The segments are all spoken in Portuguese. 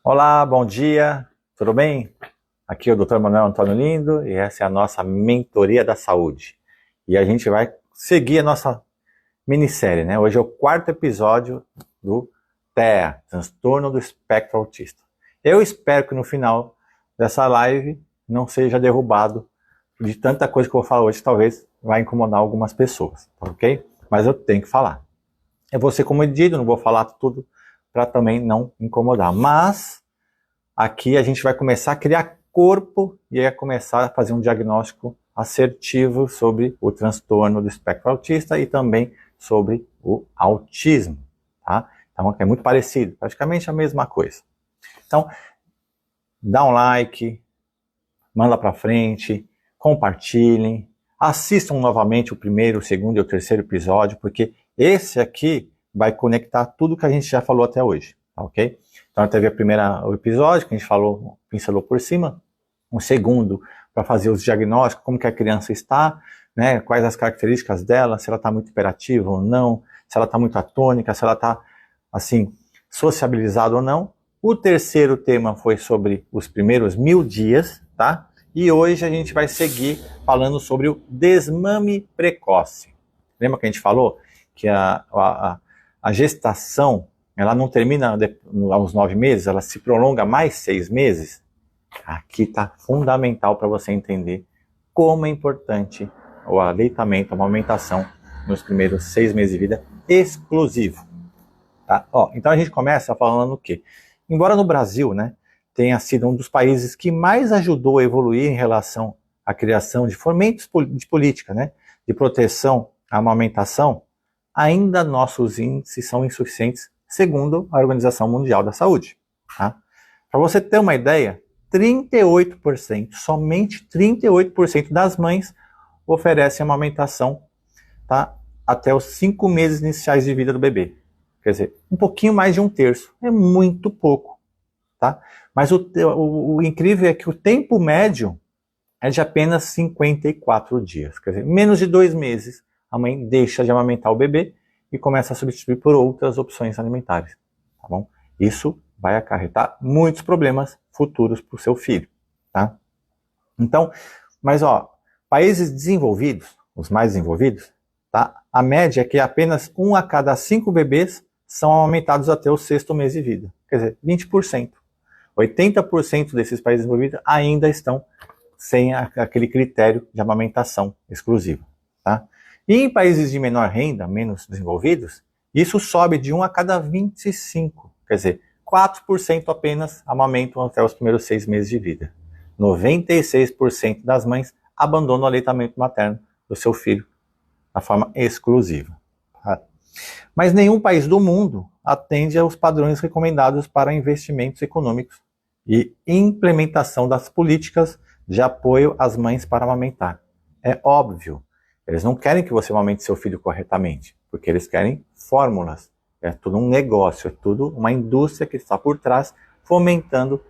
Olá, bom dia, tudo bem? Aqui é o Dr. Manuel Antônio Lindo e essa é a nossa mentoria da saúde. E a gente vai seguir a nossa minissérie, né? Hoje é o quarto episódio do TEA, Transtorno do Espectro Autista. Eu espero que no final dessa live não seja derrubado de tanta coisa que eu vou falar hoje, talvez vai incomodar algumas pessoas, ok? Mas eu tenho que falar. Eu vou ser comedido, não vou falar tudo para também não incomodar, mas aqui a gente vai começar a criar corpo e aí começar a fazer um diagnóstico assertivo sobre o transtorno do espectro autista e também sobre o autismo, tá? Então é muito parecido, praticamente a mesma coisa. Então, dá um like, manda para frente, compartilhem, assistam novamente o primeiro, o segundo e o terceiro episódio, porque esse aqui vai conectar tudo que a gente já falou até hoje, tá, ok? Então teve o episódio que a gente falou, pincelou por cima, um segundo para fazer os diagnósticos, como que a criança está, né, quais as características dela, se ela está muito hiperativa ou não, se ela está muito atônica, se ela está, assim, sociabilizada ou não. O terceiro tema foi sobre os primeiros 1000 dias, tá? E hoje a gente vai seguir falando sobre o desmame precoce. Lembra que a gente falou que a gestação, ela não termina aos 9 meses, ela se prolonga mais 6 meses? Aqui está fundamental para você entender como é importante o aleitamento, a amamentação nos primeiros 6 meses de vida exclusivo. Tá? Então a gente começa falando o quê? Embora no Brasil, né, tenha sido um dos países que mais ajudou a evoluir em relação à criação de fomentos de política, né, de proteção à amamentação, ainda nossos índices são insuficientes, segundo a Organização Mundial da Saúde. Tá? Para você ter uma ideia, 38%, somente 38% das mães oferecem amamentação, tá, até os 5 meses iniciais de vida do bebê. Quer dizer, um pouquinho mais de um terço. É muito pouco, tá? Mas o incrível é que o tempo médio é de apenas 54 dias. Quer dizer, menos de 2 meses, a mãe deixa de amamentar o bebê e começa a substituir por outras opções alimentares, tá bom? Isso vai acarretar muitos problemas futuros para o seu filho, tá? Então, mas países desenvolvidos, os mais desenvolvidos, tá? A média é que apenas 1 a cada 5 bebês são amamentados até o 6º mês de vida. Quer dizer, 20%. 80% desses países desenvolvidos ainda estão sem aquele critério de amamentação exclusiva, tá? E em países de menor renda, menos desenvolvidos, isso sobe de 1 a cada 25. Quer dizer, 4% apenas amamentam até os primeiros 6 meses de vida. 96% das mães abandonam o aleitamento materno do seu filho na forma exclusiva. Tá? Mas nenhum país do mundo atende aos padrões recomendados para investimentos econômicos e implementação das políticas de apoio às mães para amamentar. É óbvio, eles não querem que você amamente seu filho corretamente, porque eles querem fórmulas. É tudo um negócio, é tudo uma indústria que está por trás, fomentando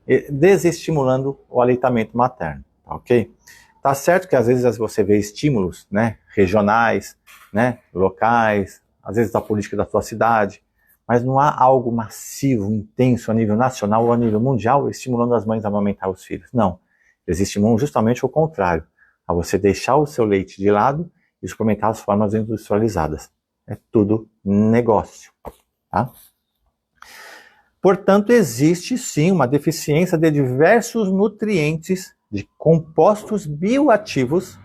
e desestimulando o aleitamento materno, tá, ok? Tá certo que às vezes você vê estímulos, né, regionais, né, locais, às vezes da política da sua cidade, mas não há algo massivo, intenso a nível nacional ou a nível mundial estimulando as mães a amamentar os filhos. Não, eles estimulam justamente o contrário, a você deixar o seu leite de lado e experimentar as formas industrializadas. É tudo negócio, tá? Portanto, existe sim uma deficiência de diversos nutrientes de compostos bioativos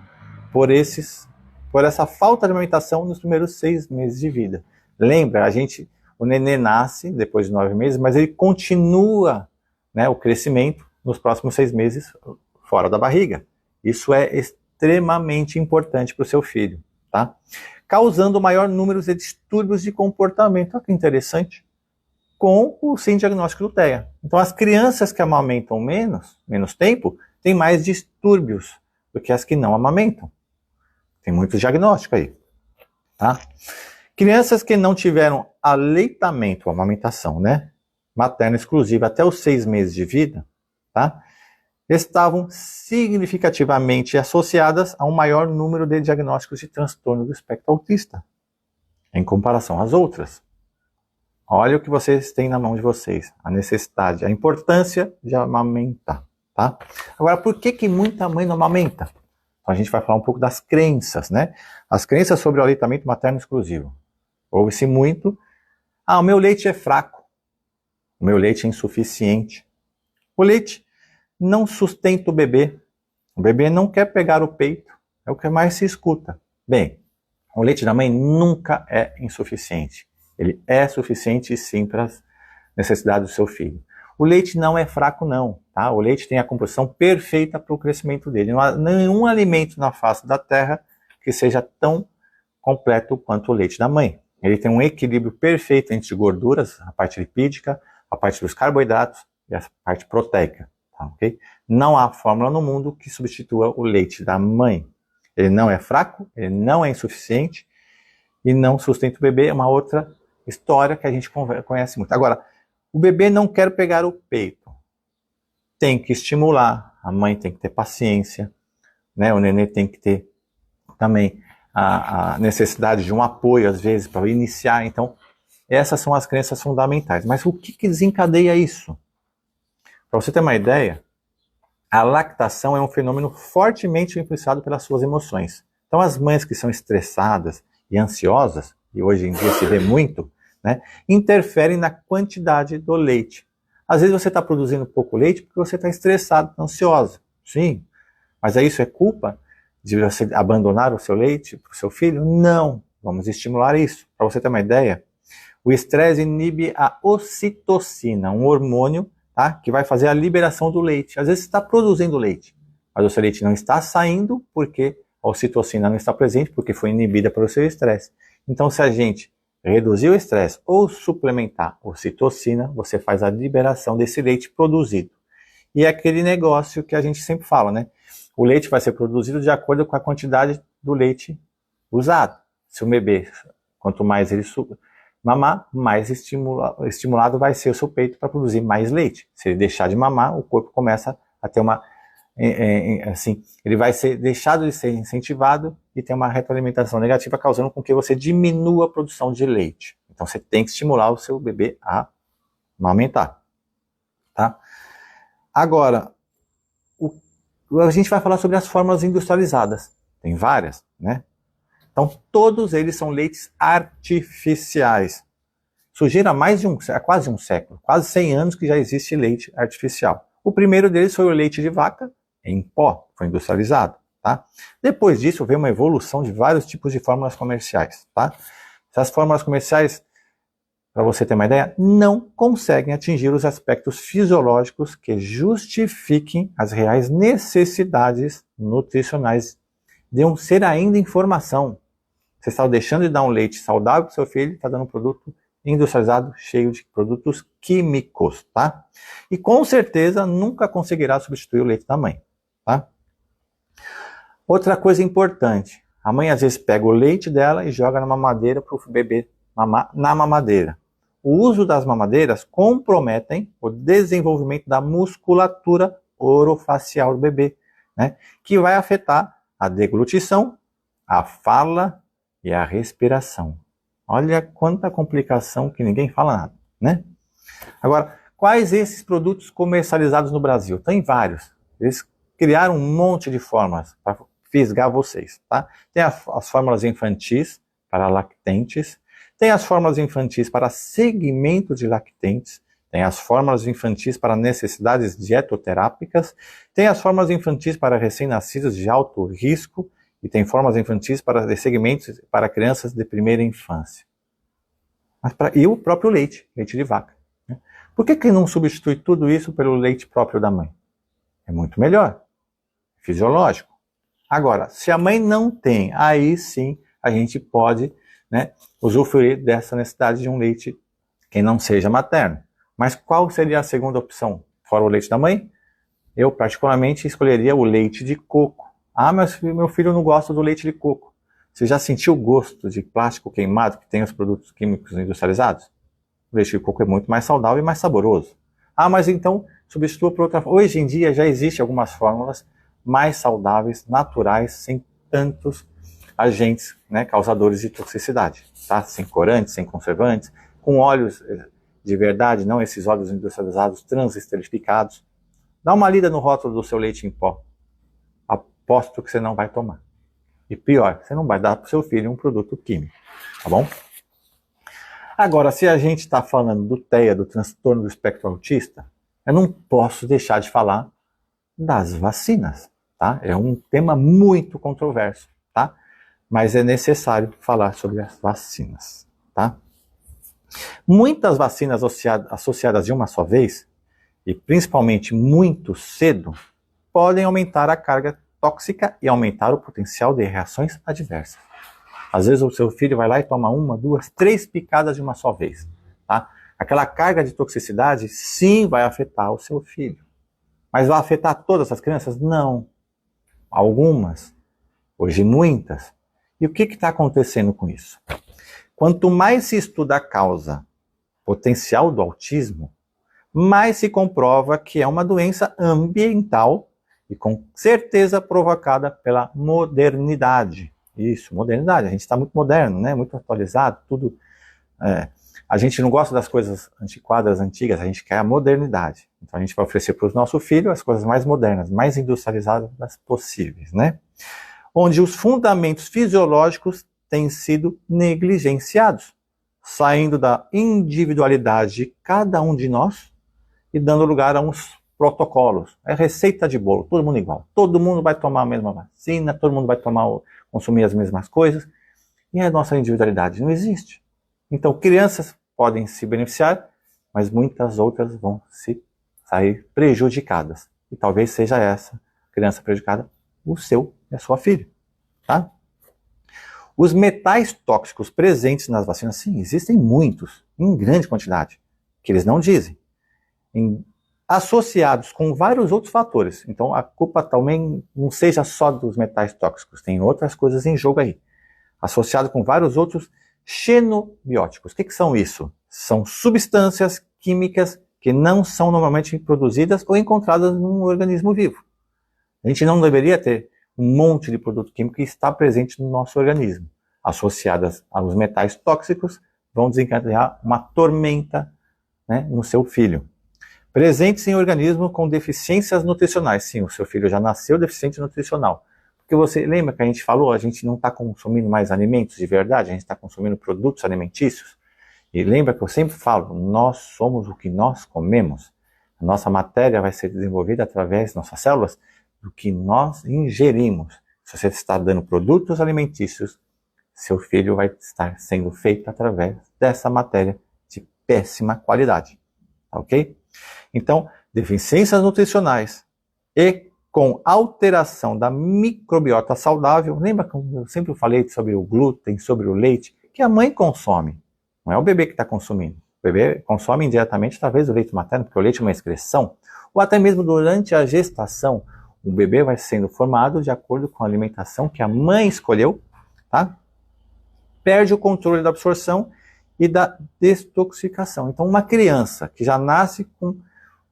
por essa falta de alimentação nos primeiros 6 meses de vida. Lembra, o nenê nasce depois de 9 meses, mas ele continua, né, o crescimento nos próximos 6 meses fora da barriga. Isso é extremamente importante para o seu filho, tá? Causando maior número de distúrbios de comportamento. Olha que interessante. Com o sem diagnóstico do TEA. Então, as crianças que amamentam menos tempo, têm mais distúrbios do que as que não amamentam. Tem muito diagnóstico aí, tá? Crianças que não tiveram aleitamento, amamentação, né, materna exclusiva até os 6 meses de vida, tá, estavam significativamente associadas a um maior número de diagnósticos de transtorno do espectro autista, em comparação às outras. Olha o que vocês têm na mão de vocês, a necessidade, a importância de amamentar, tá? Agora, por que muita mãe não amamenta? Então, a gente vai falar um pouco das crenças, né? As crenças sobre o aleitamento materno exclusivo. Ouve-se muito, o meu leite é fraco, o meu leite é insuficiente. O leite não sustenta o bebê não quer pegar o peito, é o que mais se escuta. Bem, o leite da mãe nunca é insuficiente. Ele é suficiente sim para as necessidades do seu filho. O leite não é fraco não, tá? O leite tem a composição perfeita para o crescimento dele. Não há nenhum alimento na face da terra que seja tão completo quanto o leite da mãe. Ele tem um equilíbrio perfeito entre gorduras, a parte lipídica, a parte dos carboidratos e a parte proteica, tá, ok? Não há fórmula no mundo que substitua o leite da mãe. Ele não é fraco, ele não é insuficiente e não sustenta o bebê. É uma outra história que a gente conhece muito. Agora, o bebê não quer pegar o peito. Tem que estimular, a mãe tem que ter paciência, né? O nenê tem que ter também a necessidade de um apoio, às vezes, para iniciar. Então, essas são as crenças fundamentais. Mas o que desencadeia isso? Para você ter uma ideia, a lactação é um fenômeno fortemente influenciado pelas suas emoções. Então, as mães que são estressadas e ansiosas, e hoje em dia se vê muito, né, interferem na quantidade do leite. Às vezes você está produzindo pouco leite porque você está estressado, ansiosa. Sim, mas isso é culpa de você abandonar o seu leite para o seu filho? Não, vamos estimular isso. Para você ter uma ideia, o estresse inibe a ocitocina, um hormônio, tá, que vai fazer a liberação do leite. Às vezes você está produzindo leite, mas o seu leite não está saindo porque a ocitocina não está presente, porque foi inibida pelo seu estresse. Então, se a gente reduzir o estresse ou suplementar ocitocina, você faz a liberação desse leite produzido. E é aquele negócio que a gente sempre fala, né? O leite vai ser produzido de acordo com a quantidade do leite usado. Se o bebê, quanto mais ele mamar, mais estimulado vai ser o seu peito para produzir mais leite. Se ele deixar de mamar, o corpo começa a ter uma... assim, ele vai ser deixado de ser incentivado e tem uma retroalimentação negativa, causando com que você diminua a produção de leite. Então você tem que estimular o seu bebê a amamentar, tá? Agora, a gente vai falar sobre as fórmulas industrializadas. Tem várias, né? Então todos eles são leites artificiais. Surgiram há quase um século, quase 100 anos que já existe leite artificial. O primeiro deles foi o leite de vaca em pó, foi industrializado, tá? Depois disso veio uma evolução de vários tipos de fórmulas comerciais, tá? Essas fórmulas comerciais, para você ter uma ideia, não conseguem atingir os aspectos fisiológicos que justifiquem as reais necessidades nutricionais de um ser ainda em formação. Você está deixando de dar um leite saudável para o seu filho, está dando um produto industrializado cheio de produtos químicos, tá? E com certeza nunca conseguirá substituir o leite da mãe, tá? Outra coisa importante, a mãe às vezes pega o leite dela e joga na mamadeira para o bebê mamar na mamadeira. O uso das mamadeiras comprometem o desenvolvimento da musculatura orofacial do bebê, né? Que vai afetar a deglutição, a fala e a respiração. Olha quanta complicação que ninguém fala nada, né? Agora, quais esses produtos comercializados no Brasil? Tem vários. Eles criaram um monte de fórmulas para fisgar vocês, tá? Tem as fórmulas infantis para lactentes, tem as fórmulas infantis para segmento de lactentes, tem as fórmulas infantis para necessidades dietoterápicas, tem as fórmulas infantis para recém-nascidos de alto risco, e tem fórmulas infantis para segmentos para crianças de primeira infância. E o próprio leite, leite de vaca, né? Por que não substitui tudo isso pelo leite próprio da mãe? É muito melhor, fisiológico. Agora, se a mãe não tem, aí sim a gente pode, né, usufruir dessa necessidade de um leite que não seja materno. Mas qual seria a segunda opção? Fora o leite da mãe? Eu particularmente escolheria o leite de coco. Mas meu filho não gosta do leite de coco. Você já sentiu o gosto de plástico queimado que tem os produtos químicos industrializados? O leite de coco é muito mais saudável e mais saboroso. Mas então substitua por outra. Hoje em dia já existem algumas fórmulas mais saudáveis, naturais, sem tantos agentes, né, causadores de toxicidade, tá? Sem corantes, sem conservantes, com óleos de verdade, não esses óleos industrializados transesterificados. Dá uma lida no rótulo do seu leite em pó. Aposto que você não vai tomar. E pior, você não vai dar para o seu filho um produto químico, tá bom? Agora, se a gente está falando do TEA, do transtorno do espectro autista, eu não posso deixar de falar das vacinas, tá? É um tema muito controverso, tá? Mas é necessário falar sobre as vacinas, tá? Muitas vacinas associadas de uma só vez, e principalmente muito cedo, podem aumentar a carga tóxica e aumentar o potencial de reações adversas. Às vezes o seu filho vai lá e toma 1, 2, 3 picadas de uma só vez, tá? Aquela carga de toxicidade sim vai afetar o seu filho. Mas vai afetar todas as crianças? Não. Algumas. Hoje muitas. E o que está acontecendo com isso? Quanto mais se estuda a causa potencial do autismo, mais se comprova que é uma doença ambiental e com certeza provocada pela modernidade. Isso, modernidade. A gente está muito moderno, né? Muito atualizado, tudo. A gente não gosta das coisas antiquadas, antigas, a gente quer a modernidade. Então a gente vai oferecer para o nosso filho as coisas mais modernas, mais industrializadas possíveis, né? Onde os fundamentos fisiológicos têm sido negligenciados, saindo da individualidade de cada um de nós e dando lugar a uns protocolos. É receita de bolo, todo mundo igual. Todo mundo vai tomar a mesma vacina, todo mundo vai consumir as mesmas coisas. E a nossa individualidade não existe. Então, crianças podem se beneficiar, mas muitas outras vão se sair prejudicadas. E talvez seja essa criança prejudicada o seu e a sua filha. Tá? Os metais tóxicos presentes nas vacinas, sim, existem muitos, em grande quantidade, que eles não dizem. Associados com vários outros fatores. Então a culpa também não seja só dos metais tóxicos, tem outras coisas em jogo aí. Associado com vários outros xenobióticos. O que são isso? São substâncias químicas que não são normalmente produzidas ou encontradas num organismo vivo. A gente não deveria ter um monte de produto químico que está presente no nosso organismo. Associadas aos metais tóxicos, vão desencadear uma tormenta, né, no seu filho. Presentes em organismo com deficiências nutricionais. Sim, o seu filho já nasceu deficiente nutricional. Porque você lembra que a gente falou, a gente não está consumindo mais alimentos de verdade, a gente está consumindo produtos alimentícios. E lembra que eu sempre falo, nós somos o que nós comemos. A nossa matéria vai ser desenvolvida através, nossas células, do que nós ingerimos. Se você está dando produtos alimentícios, seu filho vai estar sendo feito através dessa matéria de péssima qualidade. Ok? Então, deficiências nutricionais e com alteração da microbiota saudável, lembra que eu sempre falei sobre o glúten, sobre o leite, que a mãe consome, não é o bebê que está consumindo. O bebê consome indiretamente através do leite materno, porque o leite é uma excreção, ou até mesmo durante a gestação, o bebê vai sendo formado de acordo com a alimentação que a mãe escolheu, tá? Perde o controle da absorção e da detoxificação. Então, uma criança que já nasce com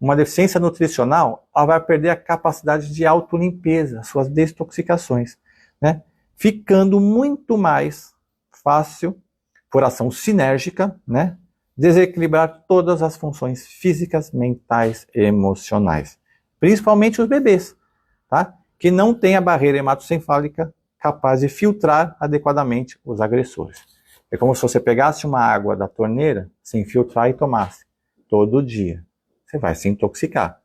uma deficiência nutricional, ela vai perder a capacidade de autolimpeza, suas detoxificações, né? Ficando muito mais fácil, por ação sinérgica, né, desequilibrar todas as funções físicas, mentais e emocionais. Principalmente os bebês, tá? Que não têm a barreira hematoencefálica capaz de filtrar adequadamente os agressores. É como se você pegasse uma água da torneira, sem filtrar e tomasse todo dia. Você vai se intoxicar.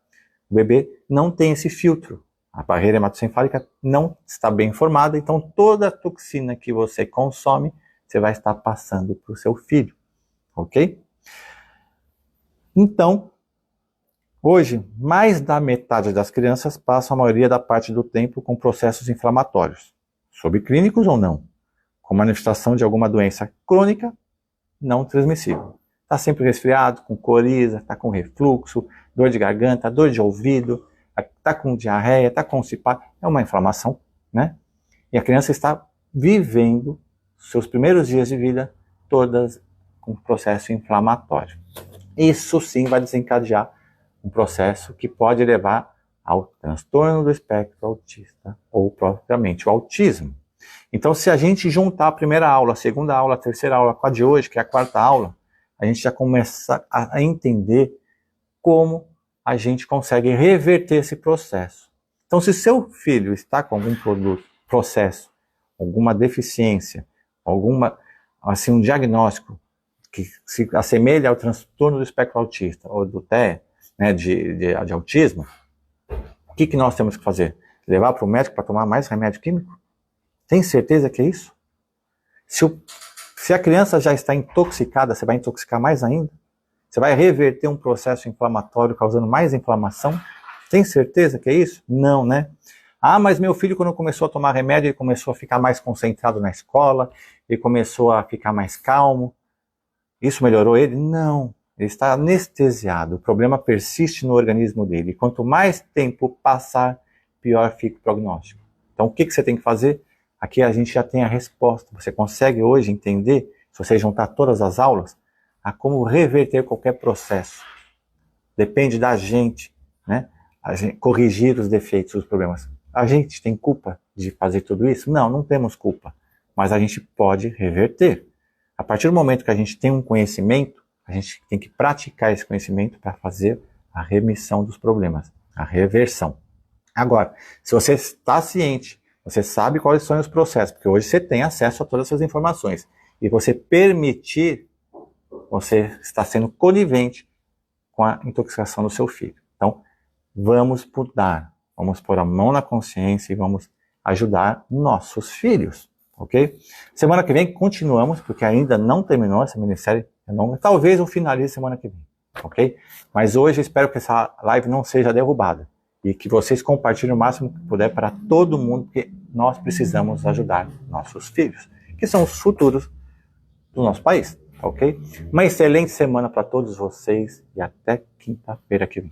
O bebê não tem esse filtro. A barreira hematoencefálica não está bem formada, então toda a toxina que você consome, você vai estar passando para o seu filho. Ok? Então, hoje, mais da metade das crianças passam a maioria da parte do tempo com processos inflamatórios, subclínicos ou não, com manifestação de alguma doença crônica não transmissível. Está sempre resfriado, com coriza, está com refluxo, dor de garganta, dor de ouvido, está com diarreia, está constipado, é uma inflamação, né? E a criança está vivendo seus primeiros dias de vida todas com processo inflamatório. Isso sim vai desencadear um processo que pode levar ao transtorno do espectro autista ou propriamente o autismo. Então, se a gente juntar a primeira aula, a segunda aula, a terceira aula com a de hoje, que é a quarta aula, a gente já começa a entender como a gente consegue reverter esse processo. Então, se seu filho está com algum processo, alguma deficiência, um diagnóstico que se assemelha ao transtorno do espectro autista ou do TEA, né, de autismo, o que nós temos que fazer? Levar para o médico para tomar mais remédio químico? Tem certeza que é isso? Se a criança já está intoxicada, você vai intoxicar mais ainda? Você vai reverter um processo inflamatório causando mais inflamação? Tem certeza que é isso? Não, né? Ah, mas meu filho, quando começou a tomar remédio, ele começou a ficar mais concentrado na escola, ele começou a ficar mais calmo. Isso melhorou ele? Não. Ele está anestesiado. O problema persiste no organismo dele. E quanto mais tempo passar, pior fica o prognóstico. Então, o que você tem que fazer? Aqui a gente já tem a resposta. Você consegue hoje entender, se você juntar todas as aulas, a como reverter qualquer processo. Depende da gente, né? A gente corrigir os defeitos, os problemas. A gente tem culpa de fazer tudo isso? Não, não temos culpa. Mas a gente pode reverter. A partir do momento que a gente tem um conhecimento, a gente tem que praticar esse conhecimento para fazer a remissão dos problemas, a reversão. Agora, se você está ciente, você sabe quais são os processos, porque hoje você tem acesso a todas essas informações, e você permitir, você está sendo conivente com a intoxicação do seu filho. Então, vamos mudar, vamos pôr a mão na consciência e vamos ajudar nossos filhos, ok? Semana que vem continuamos, porque ainda não terminou essa minissérie, talvez eu finalize semana que vem, ok? Mas hoje eu espero que essa live não seja derrubada e que vocês compartilhem o máximo que puder para todo mundo, porque nós precisamos ajudar nossos filhos, que são os futuros do nosso país, ok? Uma excelente semana para todos vocês e até quinta-feira que vem.